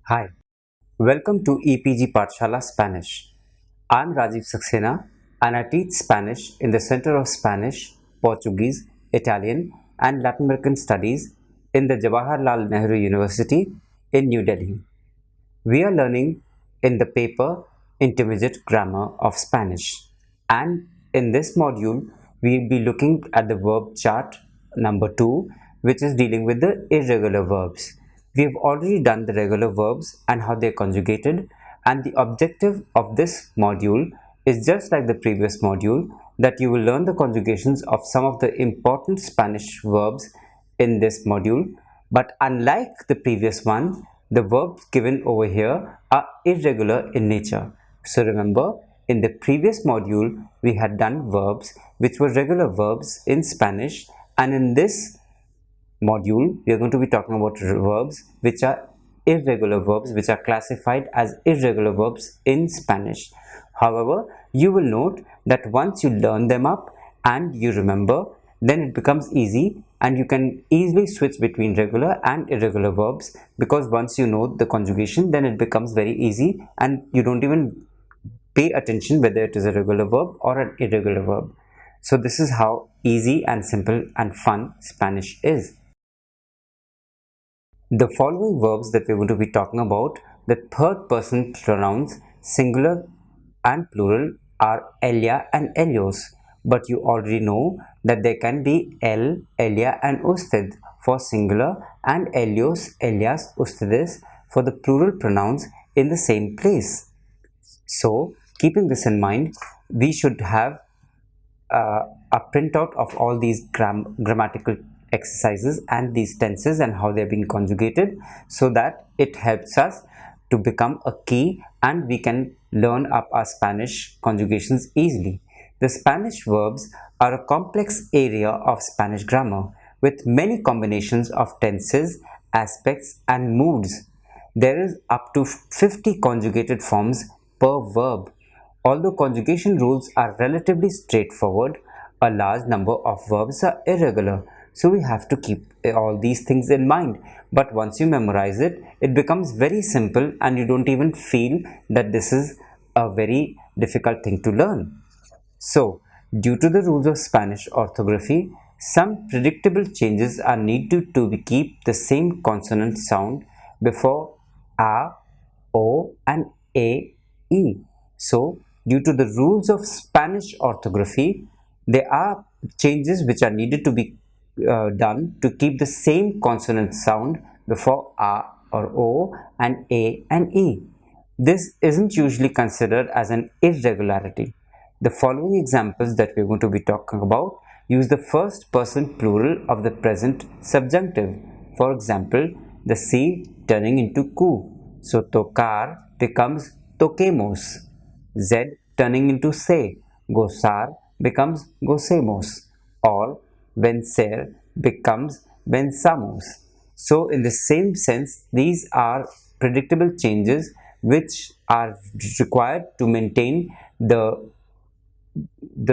Hi, welcome to EPG Pathshala Spanish. I'm Rajiv Saxena and I teach Spanish in the Center of Spanish, Portuguese, Italian and Latin American Studies in the Jawaharlal Nehru University in New Delhi. We are learning in the paper Intermediate Grammar of Spanish, and in this module we will be looking at the verb chart number 2, which is dealing with the irregular verbs. We have already done the regular verbs and how they are conjugated, and the objective of this module is just like the previous module, that you will learn the conjugations of some of the important Spanish verbs in this module. But unlike the previous one, the verbs given over here are irregular in nature. So remember, in the previous module we had done verbs which were regular verbs in Spanish, and in this module we are going to be talking about verbs which are irregular verbs, which are classified as irregular verbs in Spanish. However, you will note that once you learn them up and you remember, then it becomes easy and you can easily switch between regular and irregular verbs, because once you know the conjugation, then it becomes very easy and you don't even pay attention whether it is a regular verb or an irregular verb. So this is how easy and simple and fun Spanish is. The following verbs that we're going to be talking about, the third person pronouns, singular and plural, are Elia and Elios. But you already know that there can be El, Elia and Usted for singular, and Elios, Elias, Ustedes for the plural pronouns in the same place. So, keeping this in mind, we should have a printout of all these grammatical exercises and these tenses and how they are being conjugated, so that it helps us to become a key and we can learn up our Spanish conjugations easily. The Spanish verbs are a complex area of Spanish grammar with many combinations of tenses, aspects and moods. There is up to 50 conjugated forms per verb. Although conjugation rules are relatively straightforward, a large number of verbs are irregular. So we have to keep all these things in mind. But once you memorize it, it becomes very simple and you don't even feel that this is a very difficult thing to learn. So, due to the rules of Spanish orthography, some predictable changes are needed to keep the same consonant sound before a, o and a, e. So, due to the rules of Spanish orthography, there are changes which are needed to be done to keep the same consonant sound before a or o and a and e. This isn't usually considered as an irregularity. The following examples that we're going to be talking about use the first person plural of the present subjunctive. For example, the C turning into ku. So tocar becomes toquemos. Z turning into se. Gozar becomes gocemos. Or vencer becomes venzamos. So in the same sense, these are predictable changes which are required to maintain the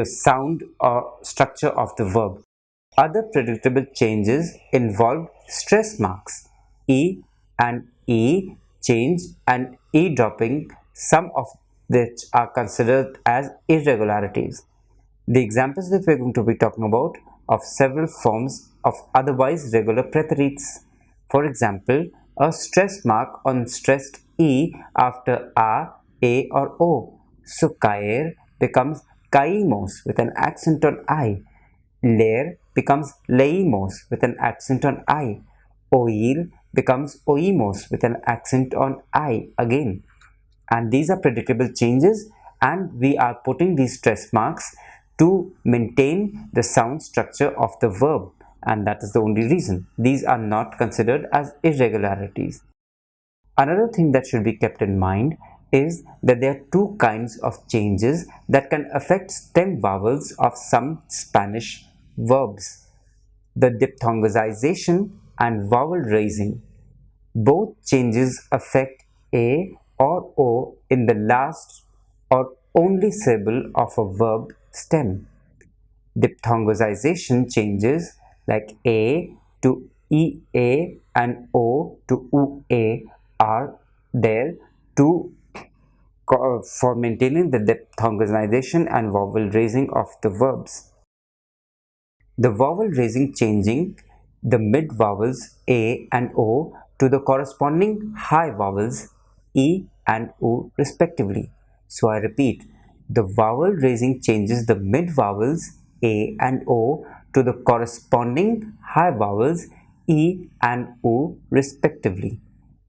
sound or structure of the verb. Other predictable changes involve stress marks. E and E change and E dropping, some of which are considered as irregularities. The examples that we're going to be talking about of several forms of otherwise regular preterites. For example, a stress mark on stressed E after A or O. So caer becomes caímos with an accent on I. Leer becomes leímos with an accent on I. Oír becomes oímos with an accent on I again. And these are predictable changes, and we are putting these stress marks to maintain the sound structure of the verb, and that is the only reason. These are not considered as irregularities. Another thing that should be kept in mind is that there are two kinds of changes that can affect stem vowels of some Spanish verbs: the diphthongization and vowel raising. Both changes affect a or o in the last or only syllable of a verb stem. Diphthongization changes like a to ea and o to ua are there to for maintaining the diphthongization and vowel raising of the verbs. The vowel raising changing the mid vowels a and o to the corresponding high vowels e and o respectively. So I repeat, the vowel raising changes the mid vowels a and o to the corresponding high vowels e and o respectively.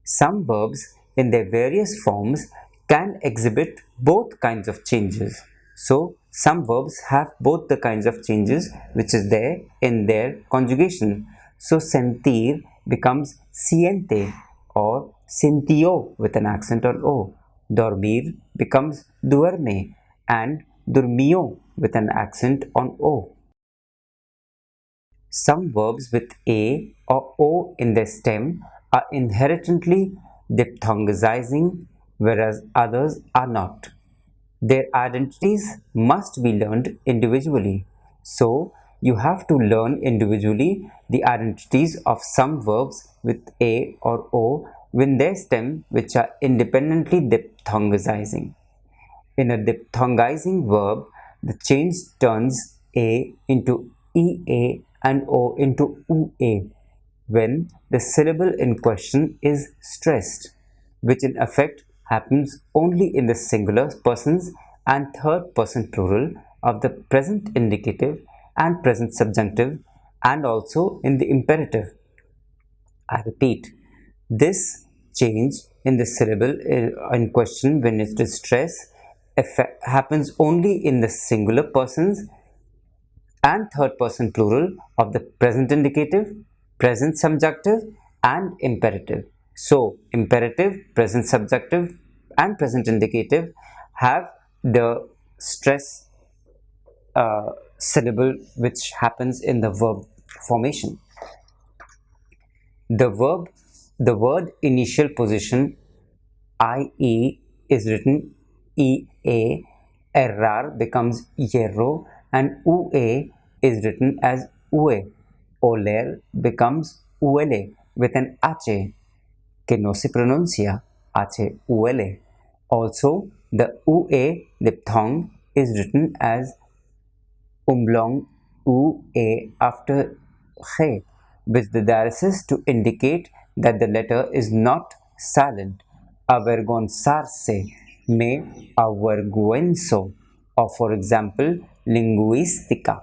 Some verbs in their various forms can exhibit both kinds of changes. So, some verbs have both the kinds of changes which is there in their conjugation. So, sentir becomes siente or sintio with an accent on O. Dormir becomes duerme and durmió with an accent on O. Some verbs with a or o in their stem are inherently diphthongizing, whereas others are not. Their identities must be learned individually. So, you have to learn individually the identities of some verbs with a or o with their stem which are independently diphthongizing. In a diphthongizing verb, the change turns a into ea and o into ua when the syllable in question is stressed, which in effect happens only in the singular persons and third person plural of the present indicative and present subjunctive and also in the imperative. I repeat, this change in the syllable in question when it is stressed happens only in the singular persons and third person plural of the present indicative, present subjunctive, and imperative. So, imperative, present subjunctive, and present indicative have the stress syllable which happens in the verb formation. The word initial position IE is written EA, errar becomes hierro, and UE is written as UE. Oler becomes ULE with an H que no se pronuncia HUL. Also, the UE diphthong is written as umlaut ua after he with the diathesis to indicate that the letter is not silent. Avergonzarse, me avergüenzo, or for example, linguística.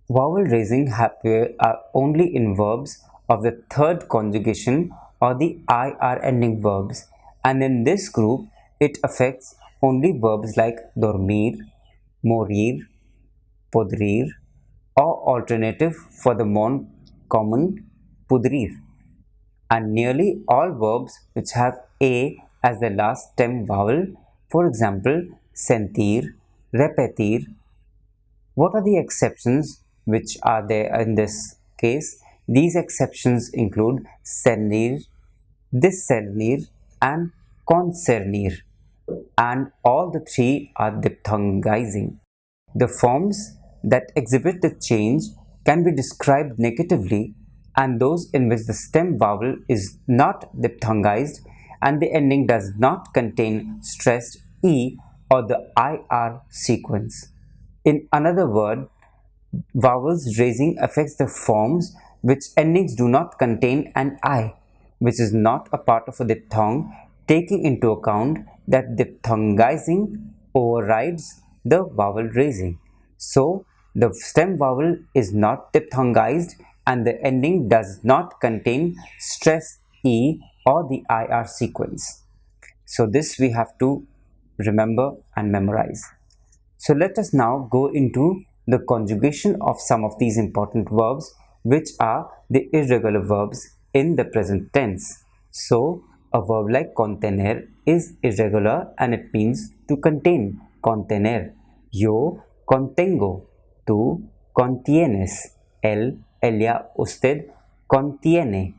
Vowel raising are only in verbs of the third conjugation or the IR ending verbs, and in this group it affects only verbs like dormir, morir, podrir, or alternative for the more common pudrir, and nearly all verbs which have a as the last stem vowel, for example, sentir, repetir. What are the exceptions which are there in this case? These exceptions include cernir, discernir, and concernir, and all the three are diphthongizing. The forms that exhibit the change can be described negatively, and those in which the stem vowel is not diphthongized and the ending does not contain stressed e or the ir sequence. In another word, vowels raising affects the forms which endings do not contain an I, which is not a part of a diphthong, taking into account that diphthongizing overrides the vowel raising. So, the stem vowel is not diphthongized and the ending does not contain stress E or the IR sequence. So, this we have to remember and memorize. So let us now go into the conjugation of some of these important verbs which are the irregular verbs in the present tense. So a verb like contener is irregular and it means to contain. Contener. Yo contengo. Tú contienes. Él, ella, usted contiene.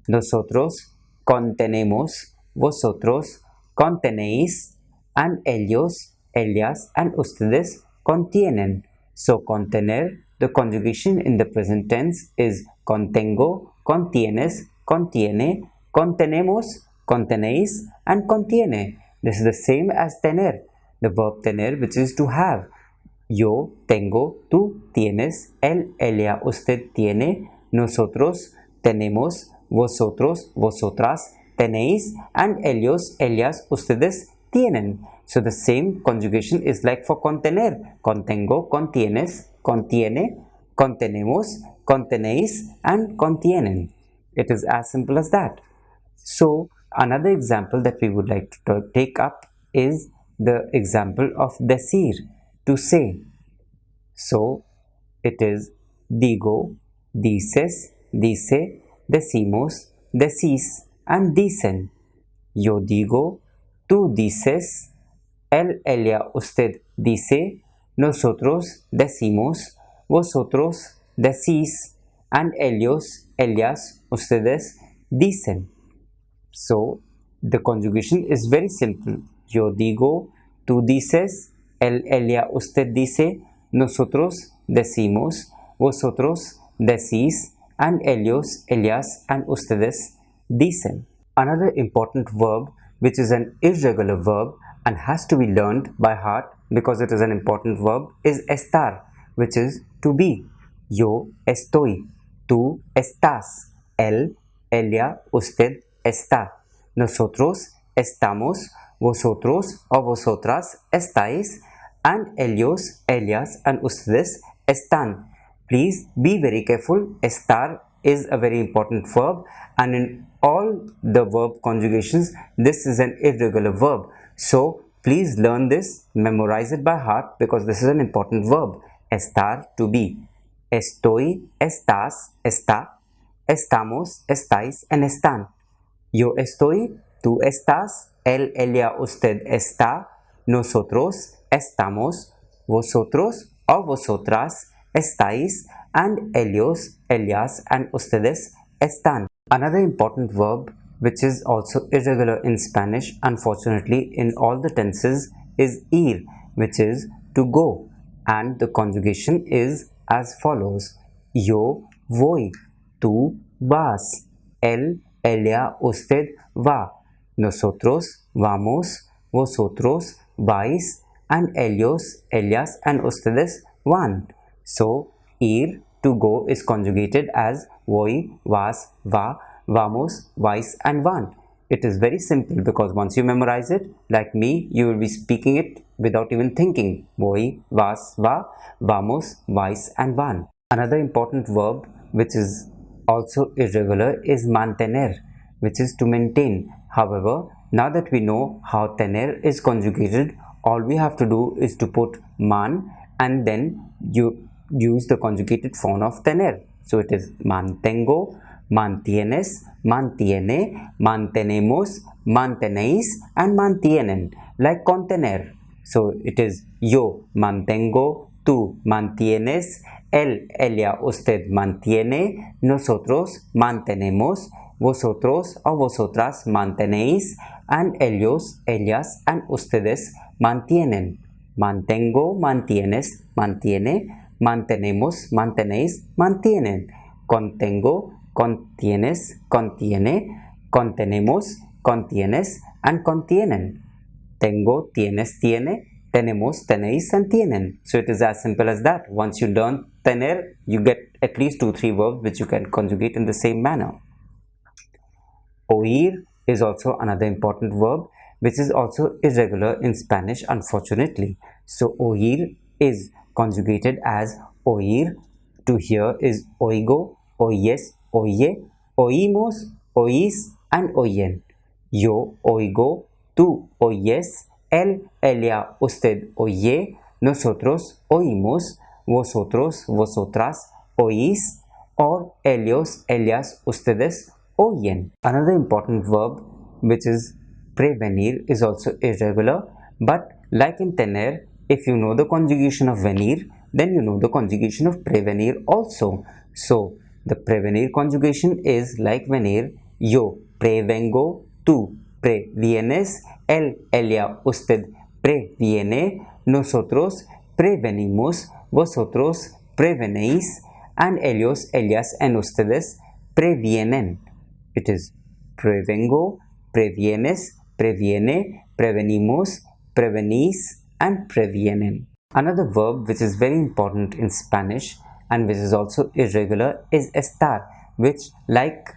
Nosotros contenemos. Vosotros contenéis. And ellos, ellas, and ustedes contienen. So, contener, the conjugation in the present tense is contengo, contienes, contiene, contenemos, contenéis, and contiene. This is the same as tener, the verb tener, which is to have. Yo tengo, tú tienes, él, ella, usted tiene, nosotros tenemos, vosotros, vosotras tenéis, and ellos, ellas, ustedes tienen. So the same conjugation is like for contener. Contengo, contienes, contiene, contenemos, contenéis, and contienen. It is as simple as that. So another example that we would like to take up is the example of decir, to say. So it is digo, dices, dice, decimos, decís, and dicen. Yo digo, tú dices, él, ella, usted dice, nosotros decimos, vosotros decís, and ellos, ellas, ustedes dicen. So the conjugation is very simple. Yo digo, tú dices, él, ella, usted dice, nosotros decimos, vosotros decís, and ellos, ellas, and ustedes dicen. Another important verb, which is an irregular verb and has to be learned by heart because it is an important verb, is estar, which is to be. Yo estoy, tú estás, él, ella, usted está, nosotros estamos, vosotros o vosotras estáis, and ellos, ellas, and ustedes están. Please be very careful. Estar is a very important verb, and in all the verb conjugations, this is an irregular verb. So please learn this, memorize it by heart because this is an important verb. Estar, to be. Estoy, estás, está, estamos, estáis, and están. Yo estoy, tú estás, él, ella, usted está, nosotros estamos, vosotros o vosotras estáis, and ellos, ellas, and ustedes están. Another important verb which is also irregular in Spanish, unfortunately in all the tenses, is ir, which is to go, and the conjugation is as follows. Yo voy, tú vas, él, ella, usted va, nosotros vamos, vosotros vais, and ellos, ellas, and ustedes van. So ir, to go, is conjugated as voy, vas, va, vamos, vais, and van. It is very simple because once you memorize it, like me, you will be speaking it without even thinking. Voy, vas, va, vamos, vais, and van. Another important verb which is also irregular is mantener, which is to maintain. However, now that we know how tener is conjugated, all we have to do is to put man and then you use the conjugated form of tener. So it is mantengo, mantienes, mantiene, mantenemos, mantenéis, and mantienen, like contener. So it is yo mantengo, tú mantienes, él, ella, usted mantiene, nosotros mantenemos, vosotros o vosotras mantenéis, and ellos, ellas, and ustedes mantienen. Mantengo, mantienes, mantiene, mantenemos, mantenéis, mantienen. Contengo, contienes, contiene, contenemos, contienes, and contienen. Tengo, tienes, tiene, tenemos, tenéis, and tienen. So it is as simple as that. Once you learn tener, you get at least 2-3 verbs which you can conjugate in the same manner. Oír is also another important verb which is also irregular in Spanish, unfortunately. So oír is conjugated as oír, to hear is oigo, oyes, oye, oímos, oís, and oyen. Yo oigo, tú oyes, él, ella, usted oye, nosotros oímos, vosotros, vosotras oís, or ellos, ellas, ustedes oyen. Another important verb which is prevenir is also irregular, but like in tener, if you know the conjugation of venir, then you know the conjugation of prevenir also. So the prevenir conjugation is like venir. Yo prevengo, tú previenes, él, ella, usted previene, nosotros prevenimos, vosotros prevenéis, and ellos, ellas, and ustedes previenen. It is prevengo, previenes, previene, prevenimos, prevenís, and previenen. Another verb which is very important in Spanish and which is also irregular is estar, which, like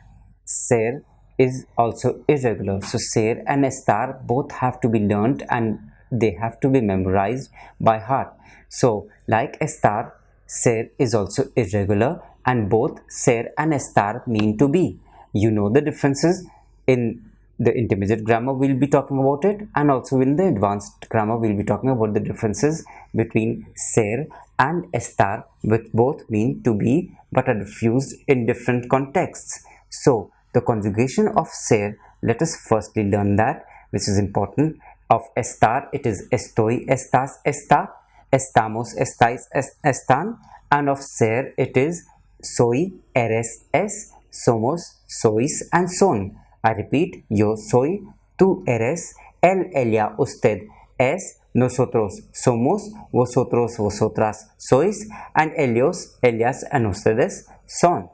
ser, is also irregular. So ser and estar both have to be learnt and they have to be memorized by heart. So like estar, ser is also irregular and both ser and estar mean to be. You know the differences. In the intermediate grammar we'll be talking about it, and also in the advanced grammar we'll be talking about the differences between ser and estar, which both mean to be but are diffused in different contexts. So the conjugation of ser, let us firstly learn that, which is important. Of estar, it is estoy, estás, está, estamos, estáis, están, and of ser it is soy, eres, es, somos, sois, and son. I repeat, yo soy, tú eres, él, ella, usted es, nosotros somos, vosotros, vosotras sois, and ellos, ellas, and ustedes son.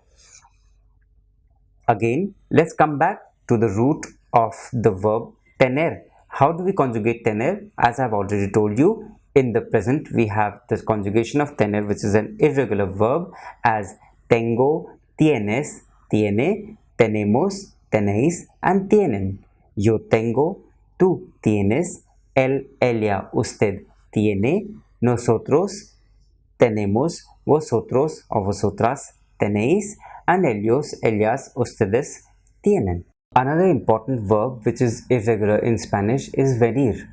Again, let's come back to the root of the verb tener. How do we conjugate tener? As I've already told you, in the present we have the conjugation of tener, which is an irregular verb, as tengo, tienes, tiene, tenemos, tenéis, and tienen. Yo tengo, tú tienes, él, ella, usted tiene, nosotros tenemos, vosotros o vosotras tenéis, and ellos, ellas, ustedes tienen. Another important verb which is irregular in Spanish is venir,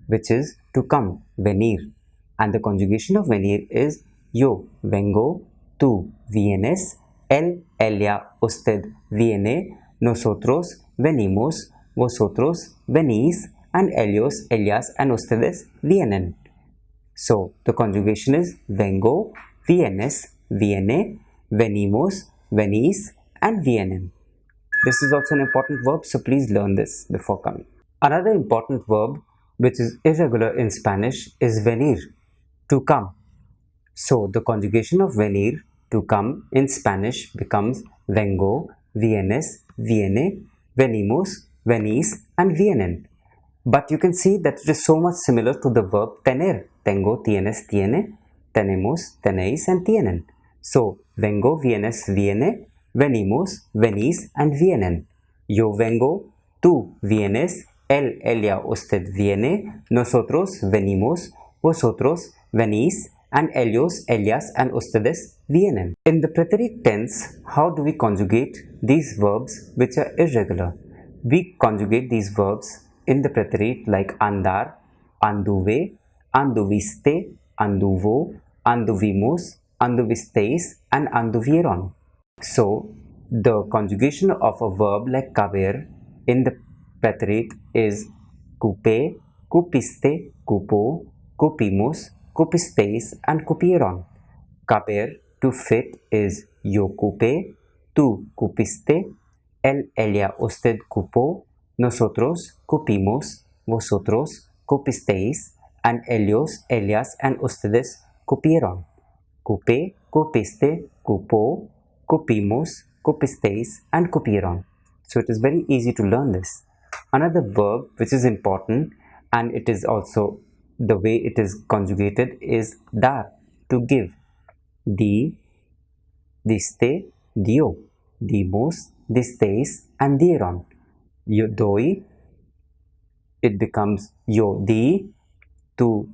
which is to come, venir. And the conjugation of venir is yo vengo, tú vienes, él, ella, usted viene, nosotros venimos, vosotros venís, and ellos, ellas, and ustedes vienen. So the conjugation is vengo, vienes, viene, venimos, venís, and vienen. This is also an important verb, so please learn this before coming. Another important verb which is irregular in Spanish is venir, to come. So the conjugation of venir, to come, in Spanish becomes vengo, vienes, viene, venimos, venís, and vienen. But you can see that it is so much similar to the verb tener. Tengo, tienes, tiene, tenemos, tenéis, and tienen. So, vengo, vienes, viene, venimos, venís, and vienen. Yo vengo, tú vienes, él, ella, usted viene, nosotros venimos, vosotros venís, and ellos, ellas, and ustedes vienen. In the preterite tense, how do we conjugate these verbs which are irregular? We conjugate these verbs in the preterite like andar, anduve, anduviste, anduvo, anduvimos, anduvisteis, and anduvieron. So, the conjugation of a verb like caber in the preterite is cupe, cupiste, cupo, cupimos, cupisteis, and cupieron. Caber, to fit, is yo cupe, tú cupiste, él, ella, usted cupó, nosotros cupimos, vosotros cupisteis, and ellos, ellas, and ustedes cupieron. Cupé, cupiste, cupó, cupimos, cupisteis, and cupieron. So it is very easy to learn this. Another verb which is important, and it is also the way it is conjugated, is dar, to give. Di, diste, dio, dimos, disteis, and dieron. Yo doy, it becomes yo di, tú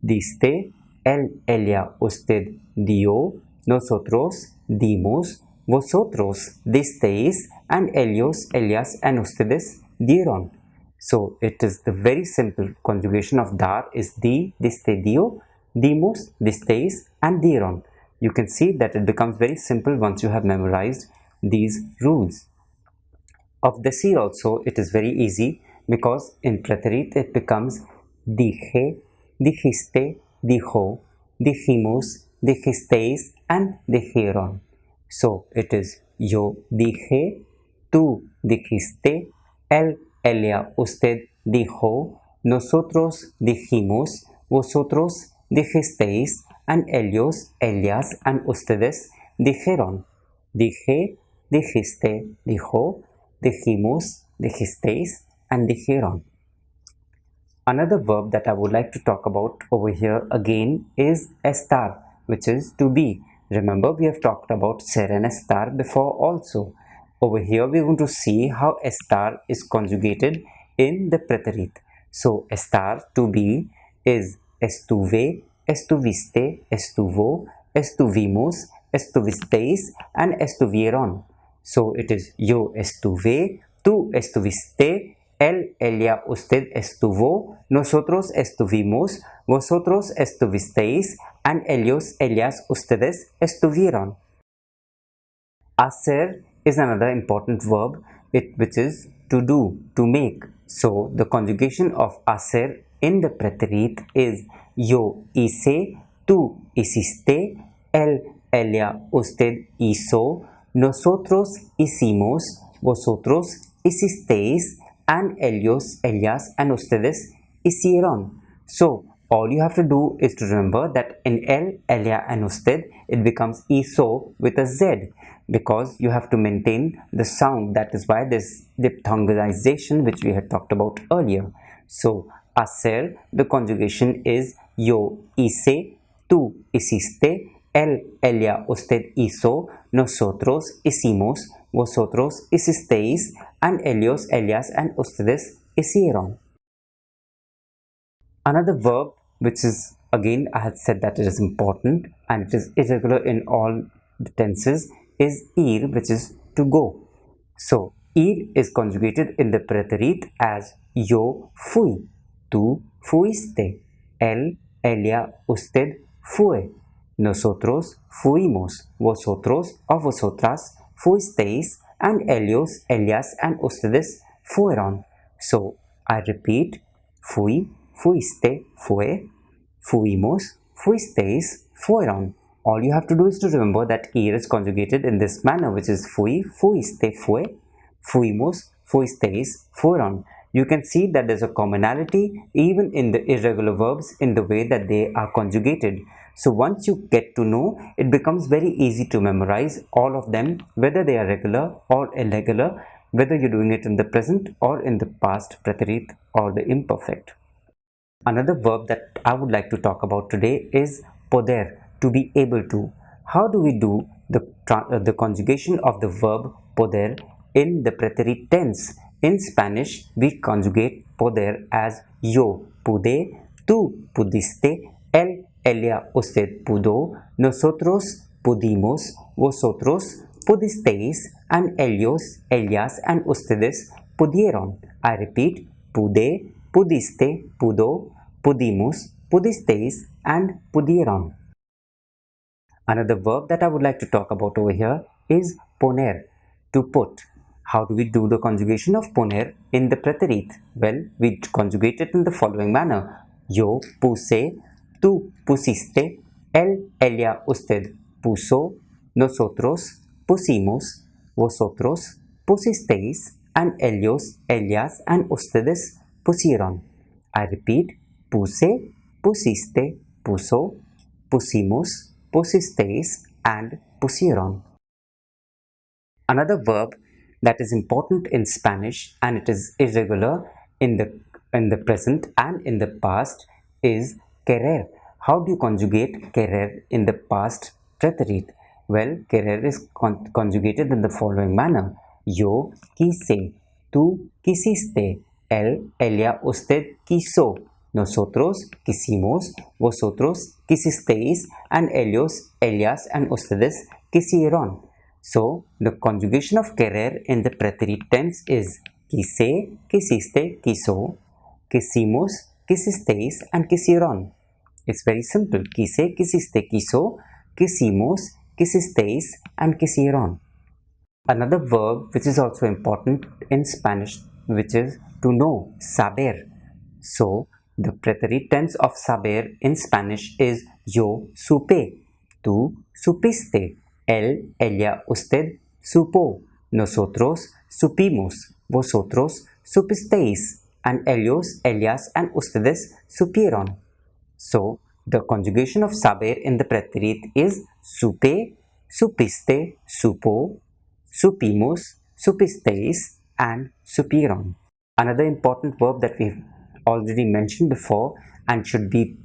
diste, él, ella, usted dio, nosotros dimos, vosotros disteis, and ellos, ellas, and ustedes dieron. So it is the very simple conjugation of dar is di, diste, dio, dimos, disteis, and dieron. You can see that it becomes very simple once you have memorized these rules. Of decir also, it is very easy because in preterite it becomes dije, dijiste, dijo, dijimos, dijisteis, and dijeron. So it is yo dije, tú dijiste, él, ella, usted dijo, nosotros dijimos, vosotros dijisteis, and ellos, ellas, and ustedes dijeron. Dije, dijiste, dijo, dijimos, dijisteis, and dijeron. Another verb that I would like to talk about over here again is estar, which is to be. Remember, we have talked about ser and estar before also. Over here, we are going to see how estar is conjugated in the preterite. So, estar, to be, is estuve, estuviste, estuvo, estuvimos, estuvisteis, and estuvieron. So, it is yo estuve, tú estuviste, él, ella, usted estuvo, nosotros estuvimos, vosotros estuvisteis, and ellos, ellas, ustedes estuvieron. Hacer is another important verb which is to do, to make. So the conjugation of hacer in the preterite is yo hice, tú hiciste, él, ella, usted hizo, nosotros hicimos, vosotros hicisteis, and ellos, ellas, and ustedes hicieron. So all you have to do is to remember that in él, ella, and usted it becomes hizo with a z, because you have to maintain the sound. That is why this diphthongization which we had talked about earlier. So hacer, the conjugation is yo hice, tú hiciste, él, ella, usted hizo, nosotros hicimos, vosotros hicisteis, and ellos, ellas, and ustedes hicieron. Another verb which is, again I had said that it is important and it is irregular in all the tenses, is ir, which is to go. So ir is conjugated in the preterite as yo fui, tú fuiste, él, ella, usted fue, nosotros fuimos, vosotros o vosotras fuisteis, and ellos, ellas, and ustedes fueron. So I repeat, fui, fuiste, fue, fuimos, fuisteis, fueron. All you have to do is to remember that ir is conjugated in this manner, which is fui, fuiste, fue, fuimos, fuisteis, fueron. You can see that there's a commonality even in the irregular verbs in the way that they are conjugated. So once you get to know, it becomes very easy to memorize all of them, whether they are regular or irregular, whether you're doing it in the present or in the past preterite or the imperfect. Another verb that I would like to talk about today is poder, to be able to. How do we do the conjugation of the verb poder in the preterite tense? In Spanish, we conjugate poder as yo pude, tú pudiste, él, ella, usted pudo, nosotros pudimos, vosotros pudisteis, and ellos, ellas, and ustedes pudieron. I repeat, pude, pudiste, pudo, pudimos, pudisteis, and pudieron. Another verb that I would like to talk about over here is poner, to put. How do we do the conjugation of poner in the preterite? Well, we conjugate it in the following manner. Yo puse, tú pusiste, él, ella, usted puso, nosotros pusimos, vosotros pusisteis, and ellos, ellas, and ustedes pusieron. I repeat, puse, pusiste, puso, pusimos, pusisteis, and pusieron. Another verb that is important in Spanish and it is irregular in the present and in the past is querer. How do you conjugate querer in the past preterite? Well, querer is conjugated in the following manner. Yo quise, tú quisiste, él, ella, usted quiso, nosotros quisimos, vosotros quisisteis, and ellos, ellas, and ustedes quisieron. So, the conjugation of querer in the preterite tense is quise, quisiste, quiso, quisimos, quisisteis, and quisieron. It's very simple. Quise, quisiste, quiso, quisimos, quisisteis, and quisieron. Another verb which is also important in Spanish, which is to know, saber. So, the preterite tense of saber in Spanish is yo supe, tú supiste, él, ella, usted supo, nosotros supimos, vosotros supisteis, and ellos, ellas, and ustedes supieron. So, the conjugation of saber in the preterite is supe, supiste, supo, supimos, supisteis, and superon. Another important verb that we've already mentioned before and should be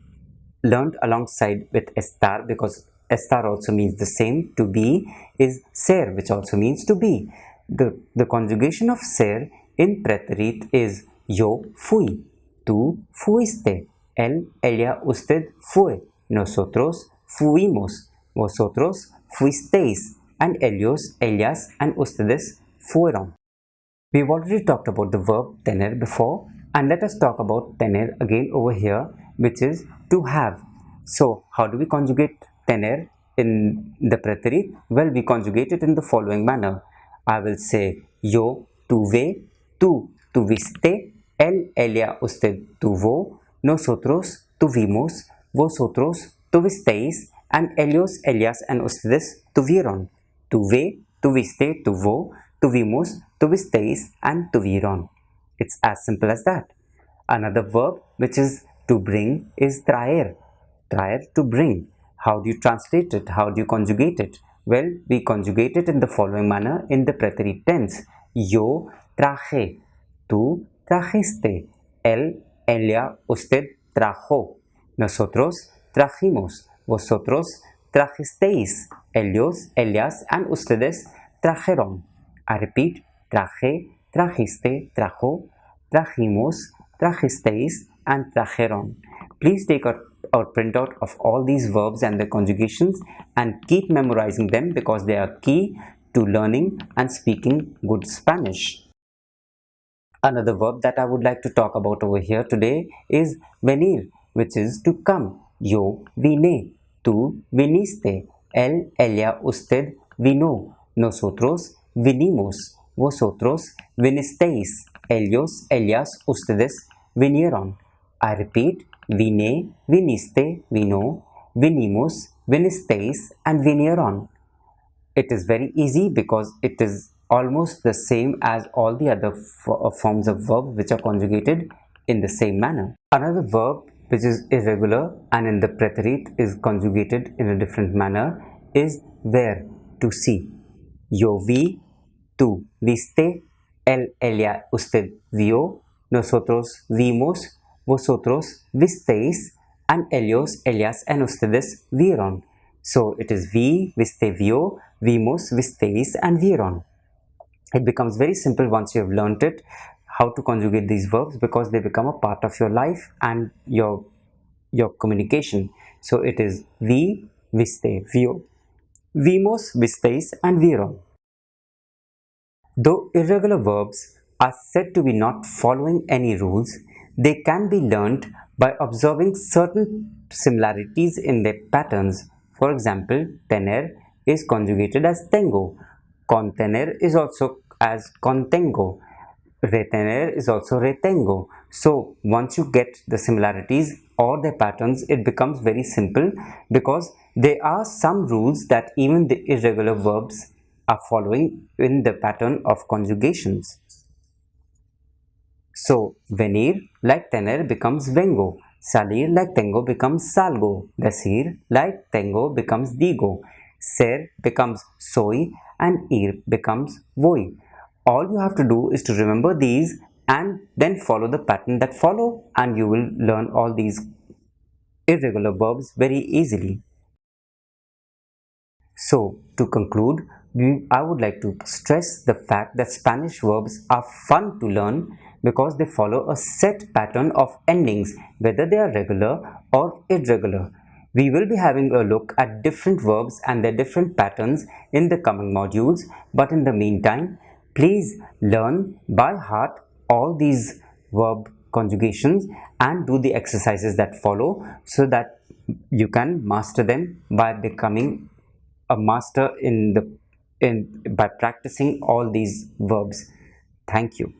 learned alongside with estar, because estar also means the same, to be, is ser, which also means to be. The conjugation of ser in preterite is yo fui, tú fuiste, él, ella, usted fue, nosotros fuimos, vosotros fuisteis, and ellos, ellas, and ustedes fueron. We've already talked about the verb tener before, and let us talk about tener again over here, which is to have. So, how do we conjugate tener in the preterite? Well, we conjugate it in the following manner. I will say yo tuve, tú tuviste, él, ella, usted tuvo, nosotros tuvimos, vosotros tuvisteis, and ellos, ellas, and ustedes tuvieron. Tuve, tuviste, tuvo, tuvimos, tuvisteis, and tuvieron. It's as simple as that. Another verb which is to bring is traer. Traer, to bring. How do you translate it? How do you conjugate it? Well, we conjugate it in the following manner in the preterite tense. Yo traje, tú trajiste, él, ella, usted trajo, nosotros trajimos, vosotros trajisteis, ellos, ellas, and ustedes trajeron. I repeat, traje, trajiste, trajo, trajimos, trajisteis, and trajeron. Please take a printout of all these verbs and their conjugations and keep memorizing them because they are key to learning and speaking good Spanish. Another verb that I would like to talk about over here today is venir, which is to come. Yo vine, tú viniste, él, ella, usted vino, nosotros vinimos, vosotros vinisteis, ellos, ellas, ustedes vinieron. I repeat, vine, viniste, vino, vinimos, vinisteis, and vinieron. It is very easy because it is almost the same as all the other forms of verb which are conjugated in the same manner. Another verb which is irregular and in the preterite is conjugated in a different manner is ver, to see. Yo vi, tú viste, él, ella, usted vio, nosotros vimos, vosotros visteis, and ellos, ellas, and ustedes vieron. So it is vi, viste, vio, vimos, visteis, and vieron. It becomes very simple once you have learnt it, how to conjugate these verbs, because they become a part of your life and your communication. So it is vi, viste, vio, vimos, visteis, and vieron. Though irregular verbs are said to be not following any rules, they can be learnt by observing certain similarities in their patterns. For example, tener is conjugated as tengo, contener is also as contengo, retener is also retengo. So once you get the similarities or their patterns, it becomes very simple because there are some rules that even the irregular verbs are following in the pattern of conjugations. So venir like tener becomes vengo, salir like tengo becomes salgo, decir like tengo becomes digo, ser becomes soy, and ir becomes voy. All you have to do is to remember these and then follow the pattern that follow, and you will learn all these irregular verbs very easily. So, to conclude, I would like to stress the fact that Spanish verbs are fun to learn because they follow a set pattern of endings, whether they are regular or irregular. We will be having a look at different verbs and their different patterns in the coming modules, but in the meantime, please learn by heart all these verb conjugations and do the exercises that follow so that you can master them by becoming a master in by practicing all these verbs. Thank you.